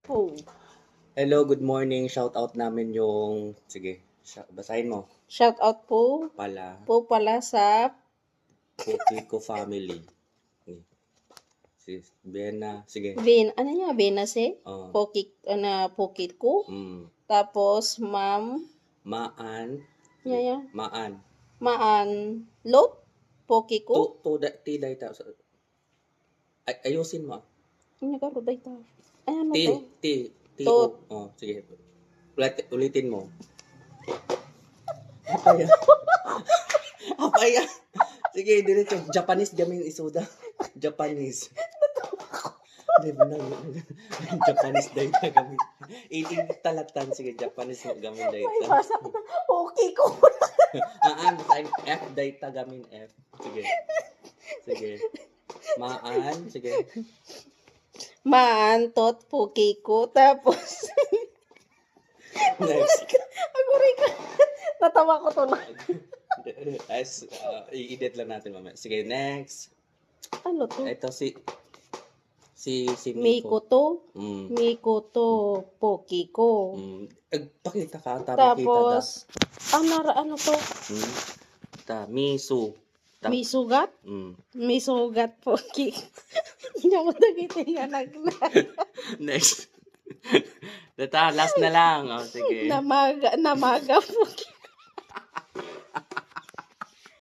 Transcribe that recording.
Po. Hello, good morning. Shout out namin yung, sige, basahin mo. Shout out po pala sa Pokiko family. Okay. Si Bena, sige. ano niya, Venase, Oh. Pokit ko. Tapos, Ma'am, Maan. Yaya. Maan. Lot, Poki ko. Tiday ta. Ayusin mo. Ano ka, Ruday ta? Ay, ano Ti. Tot. Oh, sige. Ulitin mo. Apaya. Apaya. Sige, diretso. Japanese gamin isuda. Japanese. Japanese data gamin. 18 talatan. Sige, Japanese gamin May data. basa ko na, Poki ko. F data gamin F. Sige. Maan. Sige. Maan, Tot, Poki ko. Tapos, Next. aguri ka. Natawa ko to na. I-edit lang natin mamaya. Sige, next. Ano to? Ito si Miko to. Miko to, Poki ko. Pakita ka. Tapos, ano to? Misu. Misugat? Misugat, Poki. Hindi ako nagitin nga Next. Last na lang. Oh, sige. Namaga, Poki.